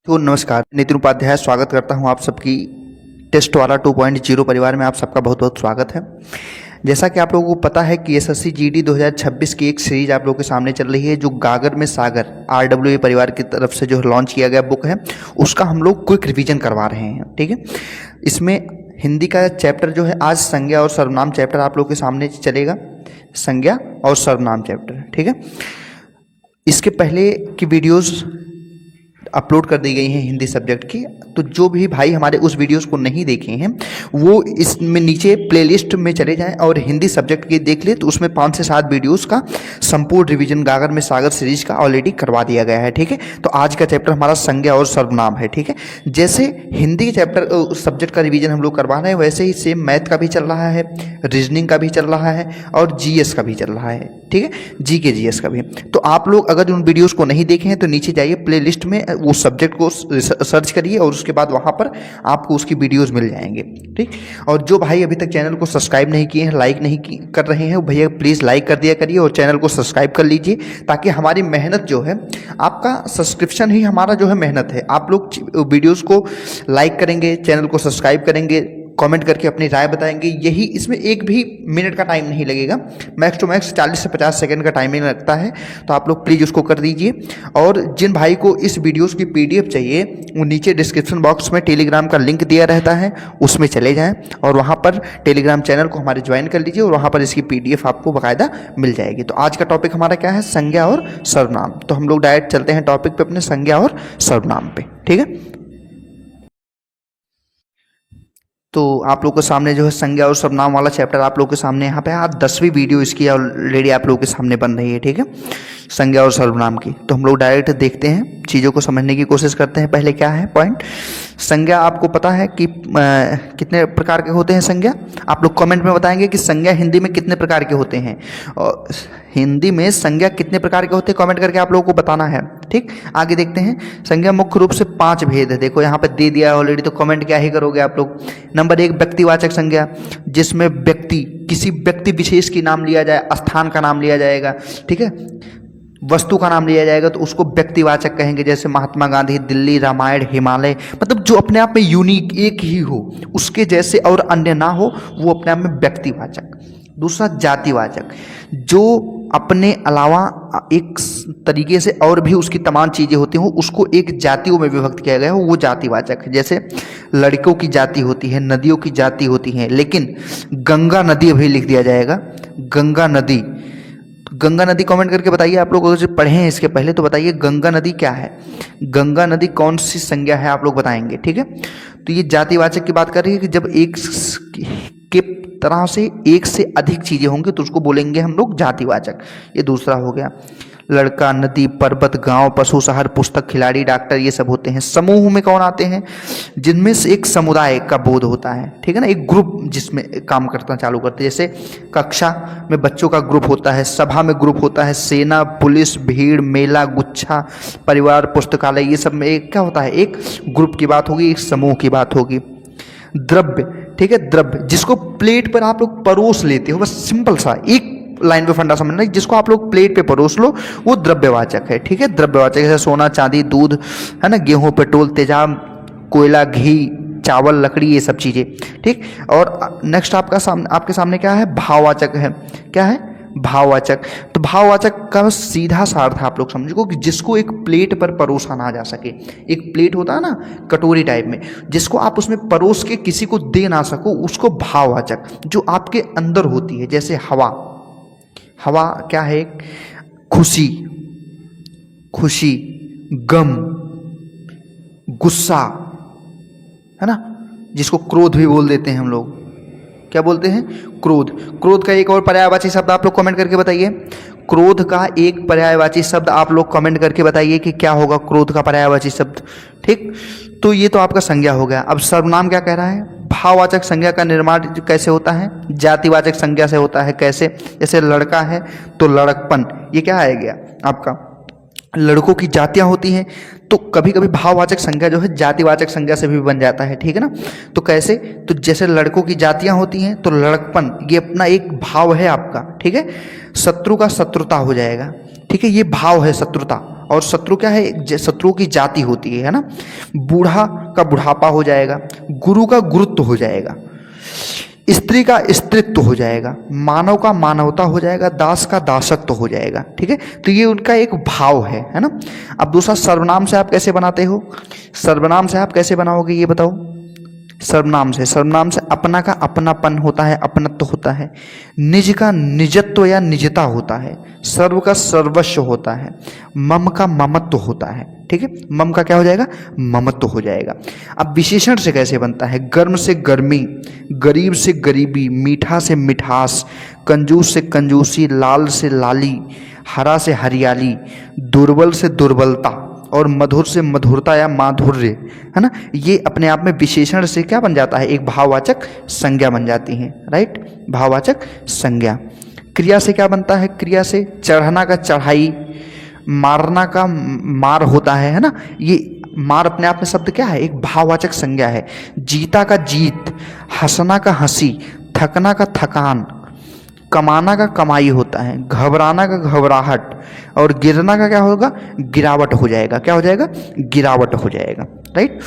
तो नमस्कार, नितिन उपाध्याय स्वागत करता हूं आप सबकी टेस्ट वाला 2.0 परिवार में। आप सबका बहुत बहुत स्वागत है। जैसा कि आप लोगों को पता है कि एसएससी जीडी 2026 की एक सीरीज आप लोगों के सामने चल रही है, जो गागर में सागर RWA परिवार की तरफ से जो लॉन्च किया गया बुक है, उसका हम लोग क्विक रिवीजन करवा रहे हैं। ठीक है, इसमें हिंदी का चैप्टर जो है आज संज्ञा और सर्वनाम चैप्टर आप लोग के सामने चलेगा। संज्ञा और सर्वनाम चैप्टर, ठीक है। इसके पहले की वीडियोस अपलोड कर दी गई हैं हिंदी सब्जेक्ट की, तो जो भी भाई हमारे उस वीडियोस को नहीं देखे हैं वो इसमें नीचे प्लेलिस्ट में चले जाएं और हिंदी सब्जेक्ट की देख ले, तो उसमें 5 से 7 वीडियोस का संपूर्ण रिवीजन गागर में सागर सीरीज का ऑलरेडी करवा दिया गया है। ठीक है, तो आज का चैप्टर हमारा संज्ञा और सर्वनाम है। ठीक है, जैसे हिंदी के चैप्टर सब्जेक्ट का रिवीजन हम लोग करवा रहे हैं, वैसे ही सेम मैथ का भी चल रहा है, रीजनिंग का भी चल रहा है और जीएस का भी चल रहा है। ठीक है, जीके जीएस का भी। तो आप लोग अगर उन वीडियोस को नहीं देखे हैं तो नीचे जाइए, प्लेलिस्ट में वो सब्जेक्ट को सर्च करिए और उसके बाद वहाँ पर आपको उसकी वीडियोस मिल जाएंगे। ठीक, और जो भाई अभी तक चैनल को सब्सक्राइब नहीं किए हैं, लाइक नहीं कर रहे हैं, भैया प्लीज़ लाइक कर दिया करिए और चैनल को सब्सक्राइब कर लीजिए, ताकि हमारी मेहनत जो है, आपका सब्सक्रिप्शन ही हमारा जो है मेहनत है। आप लोग वीडियोज़ को लाइक करेंगे, चैनल को सब्सक्राइब करेंगे, कमेंट करके अपनी राय बताएंगे, यही इसमें एक भी मिनट का टाइम नहीं लगेगा, मैक्स टू मैक्स 40 से 50 सेकंड का टाइमिंग लगता है। तो आप लोग प्लीज़ उसको कर दीजिए। और जिन भाई को इस वीडियोस की PDF चाहिए, वो नीचे डिस्क्रिप्शन बॉक्स में टेलीग्राम का लिंक दिया रहता है, उसमें चले जाएं और वहाँ पर टेलीग्राम चैनल को हमारे ज्वाइन कर लीजिए और वहाँ पर इसकी PDF आपको बाकायदा मिल जाएगी। तो आज का टॉपिक हमारा क्या है? संज्ञा और सर्वनाम। तो हम लोग डायरेक्ट चलते हैं टॉपिक पे, अपने संज्ञा और सर्वनाम पे। ठीक है, तो आप लोग के सामने जो है संज्ञा और सर्वनाम वाला चैप्टर आप लोग के सामने यहाँ पे आज 10वीं वीडियो इसकी ऑलरेडी आप लोगों के सामने बन रही है। ठीक है, संज्ञा और सर्वनाम की। तो हम लोग डायरेक्ट देखते हैं, चीज़ों को समझने की कोशिश करते हैं। पहले क्या है पॉइंट? संज्ञा आपको पता है कि कितने प्रकार के होते हैं संज्ञा? आप लोग कमेंट में बताएंगे कि संज्ञा हिंदी में कितने प्रकार के होते हैं, और हिंदी में संज्ञा कितने प्रकार के होते हैं कमेंट करके आप लोगों को बताना है। ठीक, आगे देखते हैं। संज्ञा मुख्य रूप से 5 भेद है, देखो यहाँ पे दे दिया ऑलरेडी, तो कमेंट क्या ही करोगे आप लोग। नंबर 1 व्यक्तिवाचक संज्ञा, जिसमें व्यक्ति, किसी व्यक्ति विशेष की नाम लिया जाए, स्थान का नाम लिया जाएगा। ठीक है, वस्तु का नाम लिया जाएगा तो उसको व्यक्तिवाचक कहेंगे। जैसे महात्मा गांधी, दिल्ली, रामायण, हिमालय, मतलब जो अपने आप में यूनिक एक ही हो, उसके जैसे और अन्य ना हो, वो अपने आप में व्यक्तिवाचक। दूसरा जातिवाचक, जो अपने अलावा एक तरीके से और भी उसकी तमाम चीज़ें होती हों, उसको एक जातियों में विभक्त किया गया हो, वो जातिवाचक है। जैसे लड़कों की जाति होती है, नदियों की जाति होती है, लेकिन गंगा नदी अभी लिख दिया जाएगा, गंगा नदी। गंगा नदी कमेंट करके बताइए, आप लोग अगर पढ़े हैं इसके पहले तो बताइए गंगा नदी क्या है, गंगा नदी कौन सी संज्ञा है, आप लोग बताएंगे। ठीक है, तो ये जातिवाचक की बात कर रही है कि जब एक के तरह से एक से अधिक चीज़ें होंगी तो उसको बोलेंगे हम लोग जातिवाचक। ये दूसरा हो गया। लड़का, नदी, पर्वत, गांव, पशु, शहर, पुस्तक, खिलाड़ी, डॉक्टर, ये सब होते हैं। समूह में कौन आते हैं? जिनमें से एक समुदाय का बोध होता है। ठीक है ना, एक ग्रुप जिसमें काम करना चालू करते हैं। जैसे कक्षा में बच्चों का ग्रुप होता है, सभा में ग्रुप होता है, सेना, पुलिस, भीड़, मेला, गुच्छा, परिवार, पुस्तकालय, ये सब में एक क्या होता है? एक ग्रुप की बात होगी, एक समूह की बात होगी। द्रव्य, ठीक है, द्रव्य जिसको प्लेट पर आप लोग परोस लेते हो, बस सिंपल सा एक लाइन पे फंडा समझना, जिसको आप लोग प्लेट पे परोस लो, वो द्रव्यवाचक है। ठीक है, द्रव्यवाचक जैसे सोना, चांदी, दूध, है ना, गेहूं, पेट्रोल, तेजाब, कोयला, घी, चावल, लकड़ी, ये सब चीज़ें। ठीक, और नेक्स्ट आपके सामने क्या है? भाववाचक है। क्या है? भाववाचक। तो भाववाचक का सीधा सा अर्थ आप लोग समझो कि जिसको एक प्लेट पर परोसा ना जा सके। एक प्लेट होता है ना कटोरी टाइप में, जिसको आप उसमें परोस के किसी को दे ना सको, उसको भाववाचक, जो आपके अंदर होती है। जैसे हवा, हवा क्या है? खुशी, खुशी, गम, गुस्सा, है ना, जिसको क्रोध भी बोल देते हैं हम लोग। क्या बोलते हैं? क्रोध। क्रोध का एक और पर्यायवाची शब्द आप लोग कमेंट करके बताइए। क्रोध का एक पर्यायवाची शब्द आप लोग कमेंट करके बताइए कि क्या होगा क्रोध का पर्यायवाची शब्द। ठीक, तो ये तो आपका संज्ञा हो गया। अब सर्वनाम क्या कह रहा है? भाववाचक संज्ञा का निर्माण कैसे होता है? जातिवाचक संज्ञा से होता है। कैसे? जैसे लड़का है तो लड़कपन, ये क्या आ गया आपका? लड़कों की जातियां होती हैं, तो कभी कभी भाववाचक संज्ञा जो है जातिवाचक संज्ञा से भी बन जाता है, ठीक है ना। तो कैसे, तो जैसे लड़कों की जातियां होती हैं तो लड़कपन ये अपना एक भाव है आपका, ठीक है। शत्रु का शत्रुता हो जाएगा, ठीक है, ये भाव है शत्रुता। और शत्रु क्या है, शत्रुओं की जाति होती है ना। बूढ़ा का बुढ़ापा हो जाएगा, गुरु का गुरुत्व हो जाएगा, स्त्री का स्त्रीत्व हो जाएगा, मानव का मानवता हो जाएगा, दास का दासत्व हो जाएगा, ठीक है। तो ये उनका एक भाव है ना। अब दूसरा, सर्वनाम से आप कैसे बनाते हो, सर्वनाम से आप कैसे बनाओगे ये बताओ। सर्वनाम से अपना का अपनापन होता है, अपनत्व होता है, निज का निजत्व या निजता होता है, सर्व का सर्वस्व होता है, मम का ममत्व होता है, ठीक है। मम का क्या हो जाएगा, ममत्व हो जाएगा। अब विशेषण से कैसे बनता है, गर्म से गर्मी, गरीब से गरीबी, मीठा से मिठास, कंजूस से कंजूसी, लाल से लाली, हरा से हरियाली, दुर्बल से दुर्बलता और मधुर से मधुरता या माधुर्य, है ना। ये अपने आप में विशेषण से क्या बन जाता है, एक भाववाचक संज्ञा बन जाती है, राइट, भाववाचक संज्ञा। क्रिया से क्या बनता है, क्रिया से चढ़ना का चढ़ाई, मारना का मार होता है ना। ये मार अपने आप में शब्द क्या है, एक भाववाचक संज्ञा है। जीता का जीत, हंसना का हंसी, थकना का थकान, कमाना का कमाई होता है, घबराना का घबराहट, और गिरना का क्या होगा, गिरावट हो जाएगा, क्या हो जाएगा, गिरावट हो जाएगा, राइट।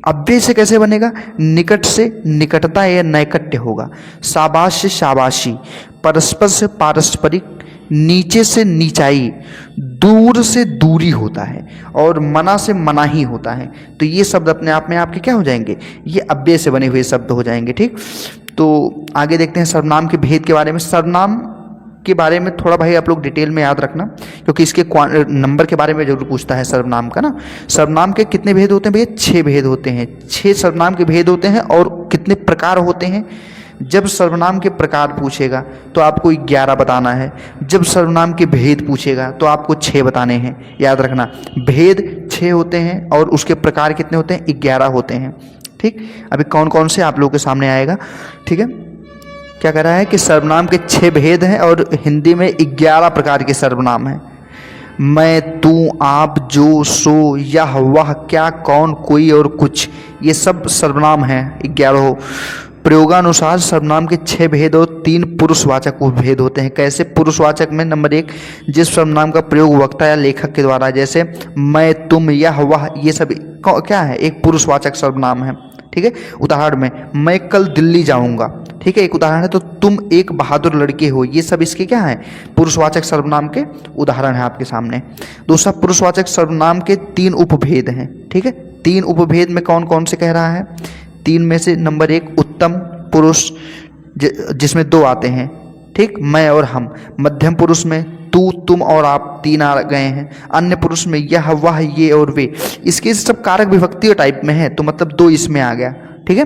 अव्यय से कैसे बनेगा, निकट से निकटता या नैकट्य होगा, शाबाश से शाबाशी, परस्पर से पारस्परिक, नीचे से नीचाई, दूर से दूरी होता है, और मना से मनाही होता है। तो ये शब्द अपने आप में आपके क्या हो जाएंगे, ये अव्यय से बने हुए शब्द हो जाएंगे, ठीक। तो आगे देखते हैं सर्वनाम के भेद के बारे में। सर्वनाम के बारे में थोड़ा भाई आप लोग डिटेल में याद रखना, क्योंकि इसके नंबर के बारे में जरूर पूछता है सर्वनाम का ना। सर्वनाम के कितने भेद होते हैं भैया, 6 भेद होते हैं, 6 सर्वनाम के भेद होते हैं। और कितने प्रकार होते हैं, जब सर्वनाम के प्रकार पूछेगा तो आपको 11 बताना है, जब सर्वनाम के भेद पूछेगा तो आपको 6 बताने हैं। याद रखना, भेद 6 होते हैं और उसके प्रकार कितने होते हैं, 11 होते हैं, ठीक। अभी कौन कौन से आप लोगों के सामने आएगा, ठीक है। क्या कह रहा है कि सर्वनाम के 6 भेद हैं और हिंदी में 11 प्रकार के सर्वनाम हैं। मैं, तू, आप, जो, सो, यह, वह, क्या, कौन, कोई और कुछ, ये सब सर्वनाम हैं 11। प्रयोगानुसार सर्वनाम के 6 भेद और 3 पुरुषवाचक उपभेद होते हैं। कैसे, पुरुषवाचक में नंबर 1, जिस सर्वनाम का प्रयोग वक्ता या लेखक के द्वारा, जैसे मैं, तुम, यह, वह, ये सब क्या है, एक पुरुषवाचक सर्वनाम है, ठीक है। उदाहरण में, मैं कल दिल्ली जाऊंगा, ठीक है, एक उदाहरण है। तो तुम एक बहादुर लड़के हो, ये सब इसके क्या है, पुरुषवाचक सर्वनाम के उदाहरण है आपके सामने। दूसरा, पुरुषवाचक सर्वनाम के 3 उपभेद हैं, ठीक है। 3 उपभेद में कौन कौन से कह रहा है, 3 में से नंबर 1 उत्तम पुरुष, जिसमें 2 आते हैं, ठीक, मैं और हम। मध्यम पुरुष में तू, तुम और आप 3 आ गए हैं। अन्य पुरुष में यह, वह, ये और वे, इसके सब कारक विभक्ति टाइप में है, तो मतलब 2 इसमें आ गया, ठीक है।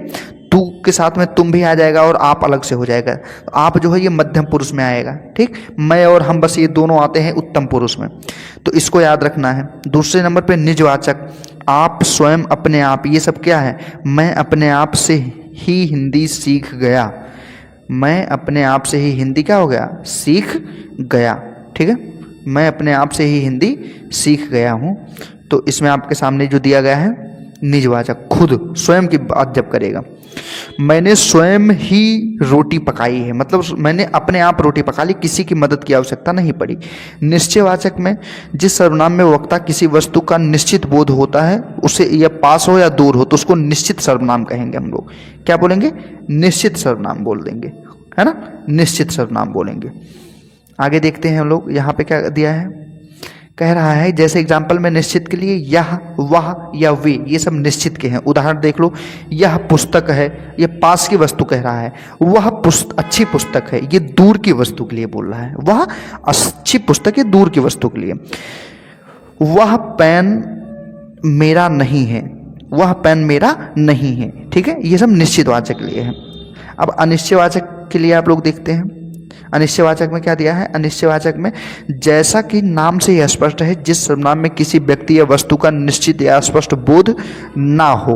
तू के साथ में तुम भी आ जाएगा और आप अलग से हो जाएगा। तो आप जो है ये मध्यम पुरुष में आएगा, ठीक। मैं और हम बस ये दोनों आते हैं उत्तम पुरुष में, तो इसको याद रखना है। दूसरे नंबर पे निजवाचक, आप, स्वयं, अपने आप, ये सब क्या है, मैं अपने आप से ही हिंदी सीख गया, मैं अपने आप से ही हिंदी क्या हो गया, सीख गया, ठीक है। मैं अपने आप से ही हिंदी सीख गया हूँ। तो इसमें आपके सामने जो दिया गया है निजवाचक, खुद स्वयं की बात जब करेगा। मैंने स्वयं ही रोटी पकाई है, मतलब मैंने अपने आप रोटी पका ली, किसी की मदद की आवश्यकता नहीं पड़ी। निश्चयवाचक में, जिस सर्वनाम में वक्ता किसी वस्तु का निश्चित बोध होता है, उसे या पास हो या दूर हो, तो उसको निश्चित सर्वनाम कहेंगे हम लोग। क्या बोलेंगे, निश्चित सर्वनाम बोल देंगे, है ना, निश्चित सर्वनाम बोलेंगे। आगे देखते हैं हम लोग, यहाँ पे क्या दिया है, कह रहा है जैसे एग्जाम्पल में निश्चित के लिए यह, वह या वे, ये सब निश्चित के हैं। उदाहरण देख लो, यह पुस्तक है, ये पास की वस्तु कह रहा है। वह अच्छी पुस्तक है, ये दूर की वस्तु के लिए बोल रहा है। वह अच्छी पुस्तक है, दूर की वस्तु के लिए। वह पेन मेरा नहीं है, वह पेन मेरा नहीं है, ठीक है। ये सब निश्चितवाचक के लिए है। अब अनिश्चयवाचक के लिए आप लोग देखते हैं, अनिश्चयवाचक में क्या दिया है, अनिश्चयवाचक में जैसा कि नाम से यह स्पष्ट है, जिस सर्वनाम में किसी व्यक्ति या वस्तु का निश्चित या स्पष्ट बोध ना हो,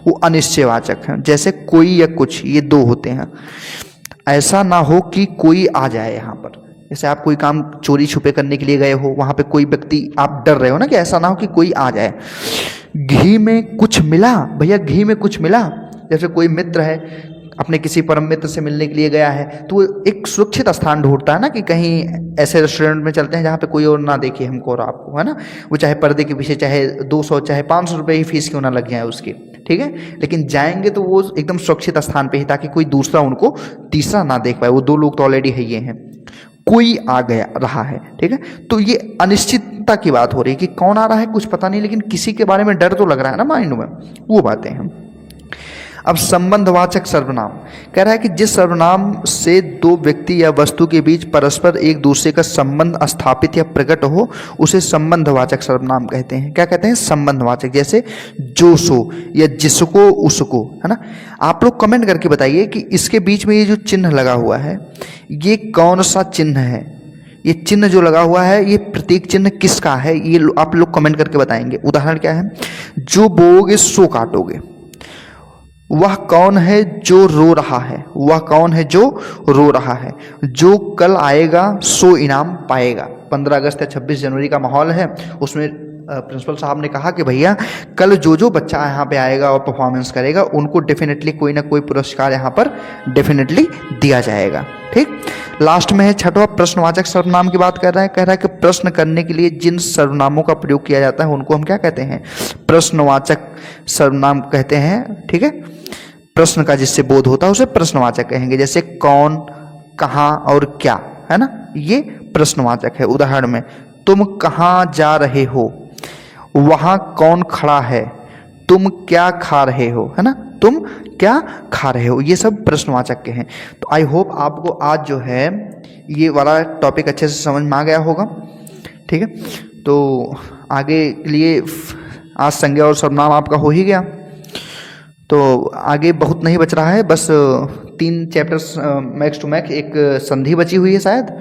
वो अनिश्चयवाचक है। जैसे कोई या कुछ, ये 2 होते हैं। ऐसा ना हो कि कोई आ जाए, यहाँ पर जैसे आप कोई काम चोरी छुपे करने के लिए गए हो, वहाँ पे कोई व्यक्ति, आप डर रहे हो ना कि ऐसा ना हो कि कोई आ जाए। घी में कुछ मिला, भैया घी में कुछ मिला। जैसे कोई मित्र है, अपने किसी परम मित्र से मिलने के लिए गया है, तो वो एक सुरक्षित स्थान ढूंढता है ना कि कहीं ऐसे रेस्टोरेंट में चलते हैं जहाँ पे कोई और ना देखे हमको और आपको, है ना। वो चाहे पर्दे के पीछे, चाहे 200 चाहे 500 रुपये ही फीस क्यों ना लग जाए उसकी, ठीक है, लेकिन जाएंगे तो वो एकदम सुरक्षित स्थान पे ही, ताकि कोई दूसरा उनको तीसरा ना देख पाए। वो 2 लोग तो ऑलरेडी है ये हैं, कोई आ गया रहा है, ठीक है। तो ये अनिश्चितता की बात हो रही है कि कौन आ रहा है कुछ पता नहीं, लेकिन किसी के बारे में डर तो लग रहा है ना माइंड में, वो बातें हैं। अब संबंधवाचक सर्वनाम कह रहा है कि जिस सर्वनाम से 2 व्यक्ति या वस्तु के बीच परस्पर एक दूसरे का संबंध स्थापित या प्रकट हो, उसे संबंधवाचक सर्वनाम कहते हैं। क्या कहते हैं? संबंधवाचक। जैसे जो सो या जिसको उसको, है ना। आप लोग कमेंट करके बताइए कि इसके बीच में ये जो चिन्ह लगा हुआ है, ये कौन सा चिन्ह है? ये चिन्ह जो लगा हुआ है, ये प्रतीक चिन्ह किसका है? ये आप लोग कमेंट करके बताएंगे। उदाहरण क्या है? जो बोओगे सो काटोगे। वह कौन है जो रो रहा है? वह कौन है जो रो रहा है? जो कल आएगा सो इनाम पाएगा। 15 अगस्त या 26 जनवरी का माहौल है, उसमें प्रिंसिपल साहब ने कहा कि भैया कल जो जो बच्चा यहाँ पे आएगा और परफॉर्मेंस करेगा, उनको डेफिनेटली कोई ना कोई पुरस्कार यहाँ पर डेफिनेटली दिया जाएगा। ठीक, लास्ट में है 6वां प्रश्नवाचक सर्वनाम की बात कर रहा है। कह रहा है कि प्रश्न करने के लिए जिन सर्वनामों का प्रयोग किया जाता है उनको हम क्या कहते हैं? प्रश्नवाचक सर्वनाम कहते हैं। ठीक है, प्रश्न का जिससे बोध होता है उसे प्रश्नवाचक कहेंगे। जैसे कौन, कहाँ और क्या, है ना, ये प्रश्नवाचक है। उदाहरण में, तुम कहाँ जा रहे हो, वहाँ कौन खड़ा है, तुम क्या खा रहे हो, है ना, तुम क्या खा रहे हो, ये सब प्रश्नवाचक के हैं। तो आई होप आपको आज जो है ये वाला टॉपिक अच्छे से समझ में आ गया होगा। ठीक है, तो आगे के लिए आज संज्ञा और सर्वनाम आपका हो ही गया, तो आगे बहुत नहीं बच रहा है, बस 3 चैप्टर्स मैक्स टू मैक्स। एक संधि बची हुई है शायद,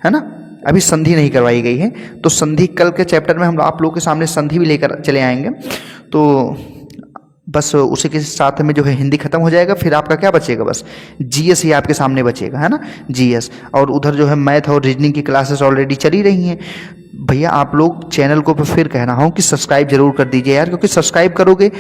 है ना, अभी संधि नहीं करवाई गई है, तो संधि कल के चैप्टर में हम आप लोगों के सामने संधि भी लेकर चले आएंगे। तो बस उसी के साथ में जो है हिंदी खत्म हो जाएगा, फिर आपका क्या बचेगा? बस जीएस ही आपके सामने बचेगा, है ना, जीएस। और उधर जो है मैथ और रीजनिंग की क्लासेस ऑलरेडी चली रही हैं। भैया आप लोग चैनल को फिर कह रहा हूँ कि सब्सक्राइब जरूर कर दीजिए यार, क्योंकि सब्सक्राइब करोगे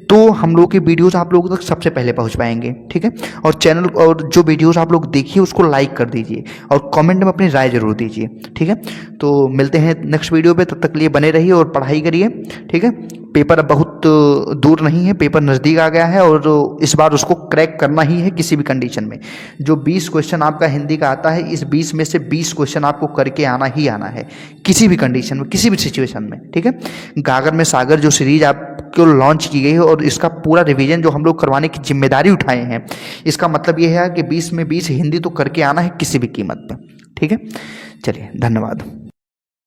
तो हम लोग की वीडियोस आप लोगों तक सबसे पहले पहुंच पाएंगे। ठीक है, और चैनल और जो वीडियोस आप लोग देखिए उसको लाइक कर दीजिए और कमेंट में अपनी राय जरूर दीजिए। ठीक है, तो मिलते हैं नेक्स्ट वीडियो पे, तब तक के लिए बने रहिए और पढ़ाई करिए। ठीक है, पेपर अब बहुत दूर नहीं है, पेपर नज़दीक आ गया है और इस बार उसको क्रैक करना ही है किसी भी कंडीशन में। जो 20 क्वेश्चन आपका हिंदी का आता है, इस 20 में से 20 क्वेश्चन आपको करके आना ही आना है, किसी भी कंडीशन में, किसी भी सिचुएशन में। ठीक है, गागर में सागर जो सीरीज आपको लॉन्च की गई है और इसका पूरा रिवीजन जो हम लोग करवाने की जिम्मेदारी उठाए हैं, इसका मतलब ये है कि 20 में 20 हिंदी तो करके आना है किसी भी कीमत पर। ठीक है, चलिए, धन्यवाद।